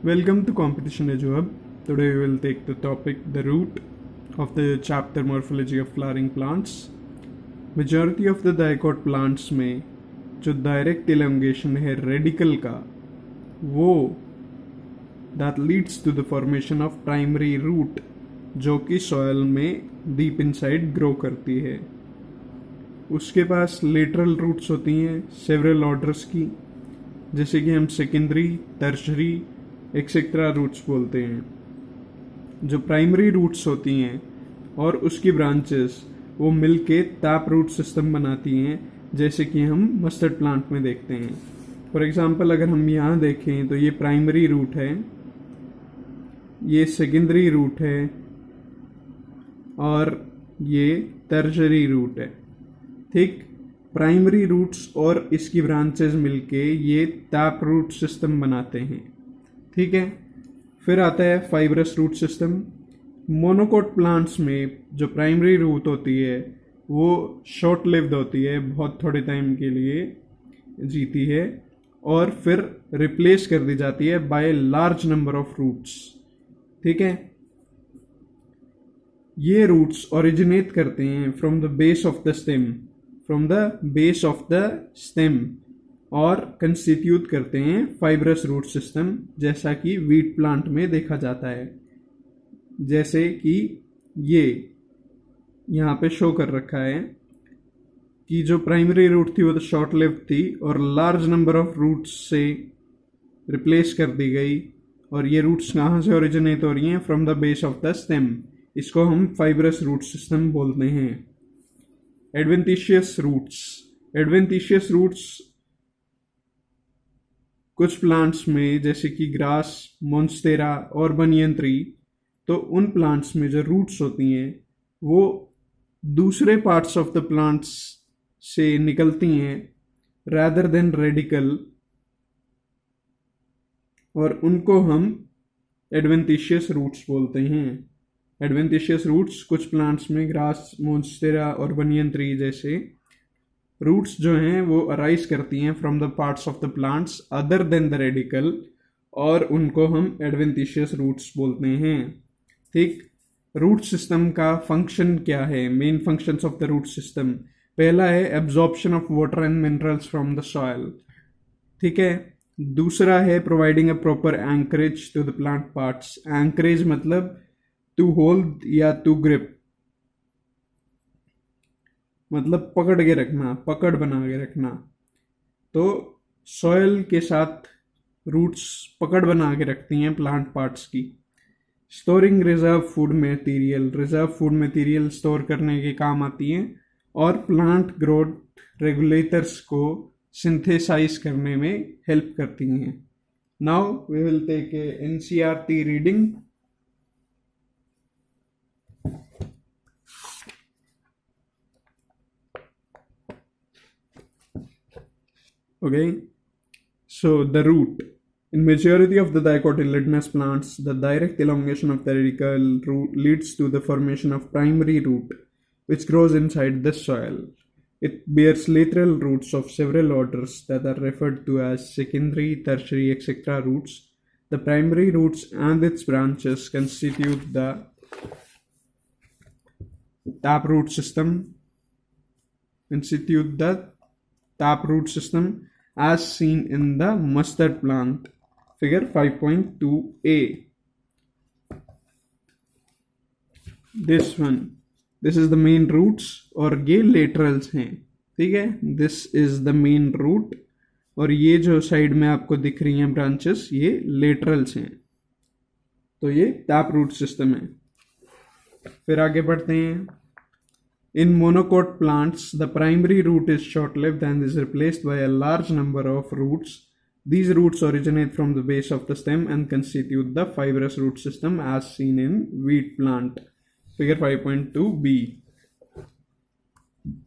Welcome to Competition Edge Hub. Today we will take the topic the root of the chapter Morphology of Flowering Plants. Majority of the dicot plants में जो direct elongation है radical का वो that leads to the formation of primary root जो कि soil में deep inside grow करती है. उसके पास lateral roots होती हैं several orders की, जैसे कि हम सेकेंडरी, टर्शरी एक्सेट्रा रूट्स बोलते हैं. जो प्राइमरी रूट्स होती हैं और उसकी ब्रांचेस वो मिलके टैप रूट सिस्टम बनाती हैं, जैसे कि हम मस्टर्ड प्लांट में देखते हैं. फॉर एग्जांपल अगर हम यहाँ देखें तो ये प्राइमरी रूट है, ये सेकेंडरी रूट है और ये टर्शरी रूट है. ठीक, प्राइमरी रूट्स और इसकी ब्रांचेस मिलके ये टैप रूट सिस्टम बनाते हैं. ठीक है, फिर आता है fibrous root system. Monocot plants में जो प्राइमरी रूट होती है वो शॉर्ट लिव्ड होती है, बहुत थोड़े टाइम के लिए जीती है और फिर रिप्लेस कर दी जाती है by large number of roots. ठीक है, ये रूट्स ओरिजिनेट करते हैं from the base of the stem और कंस्टिट्यूट करते हैं फाइब्रस रूट सिस्टम, जैसा कि वीट प्लांट में देखा जाता है. जैसे कि ये यहाँ पे शो कर रखा है कि जो प्राइमरी रूट थी वो तो शॉर्ट लिव्ड थी और लार्ज नंबर ऑफ रूट्स से रिप्लेस कर दी गई. और ये रूट्स कहाँ से ओरिजिनेट हो रही हैं? From the base of the stem. इसको हम फाइब्रस रूट सिस्टम बोलते हैं. एडवेंटिशियस रूट्स कुछ प्लांट्स में, जैसे कि ग्रास, मोन्स्टेरा और बनियन ट्री, तो उन प्लांट्स में जो रूट्स होती हैं वो दूसरे पार्ट्स ऑफ द प्लांट्स से निकलती हैं रादर देन रेडिकल, और उनको हम एडवेंटिशियस रूट्स बोलते हैं. एडवेंटिशियस रूट्स कुछ प्लांट्स में, ग्रास, मोन्स्टेरा और बनियन ट्री जैसे रूट्स जो हैं वो अराइज करती हैं from the parts of the plants other than the radical, और उनको हम एडवेंटिशियस रूट्स बोलते हैं. ठीक, रूट सिस्टम का फंक्शन क्या है? Main functions of the root system. पहला है absorption of water and minerals from the soil. ठीक है, दूसरा है providing a proper anchorage to the plant parts. Anchorage मतलब टू होल्ड या टू ग्रिप, मतलब पकड़ के रखना, पकड़ बना के रखना. तो सॉइल के साथ रूट्स पकड़ बना के रखती हैं प्लांट पार्ट्स की. Storing reserve food material store करने के काम आती हैं और प्लांट ग्रोथ रेगुलेटर्स को सिंथेसाइज करने में हेल्प करती हैं. Now we will take a NCERT reading. Okay, so the root. In majority of the dicotyledonous plants, the direct elongation of the radical root leads to the formation of primary root, which grows inside the soil. It bears lateral roots of several orders that are referred to as secondary, tertiary, etc. roots. The primary roots and its branches constitute the taproot system as seen in the mustard plant, figure 5.2a. This is the main roots और ये laterals हैं. ठीक है, this is the main root और ये जो side में आपको दिख रही हैं ब्रांचेस ये laterals हैं. तो ये टैप रूट सिस्टम है. फिर आगे बढ़ते हैं. In monocot plants, the primary root is short-lived and is replaced by a large number of roots. These roots originate from the base of the stem and constitute the fibrous root system as seen in wheat plant. Figure 5.2b.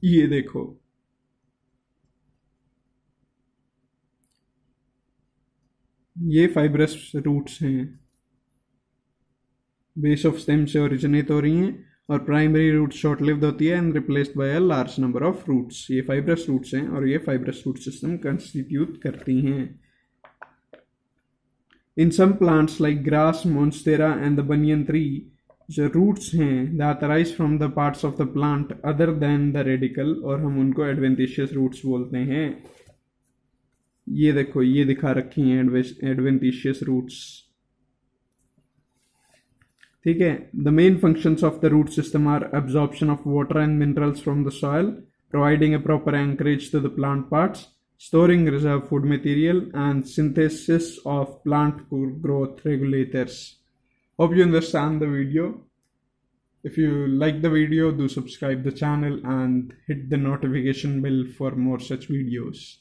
ये देखो, ये fibrous roots हैं, base of stem से originate हो रही हैं और primary root short lived होती है and replaced by a large number of roots. ये फाइब्रस रूट्स हैं और ये फाइब्रस रूट सिस्टम कंस्टिट्यूट करती हैं. In some plants like grass, monstera and the banyan tree, जो roots हैं that arise from the parts of the plant other than the radicle, और हम उनको adventitious roots बोलते हैं. ये देखो, ये दिखा रखी हैं adventitious roots. ठीक है. The main functions of the root system are absorption of water and minerals from the soil, providing a proper anchorage to the plant parts, storing reserve food material, and synthesis of plant growth regulators. Hope you understand the video. If you like the video, do subscribe the channel and hit the notification bell for more such videos.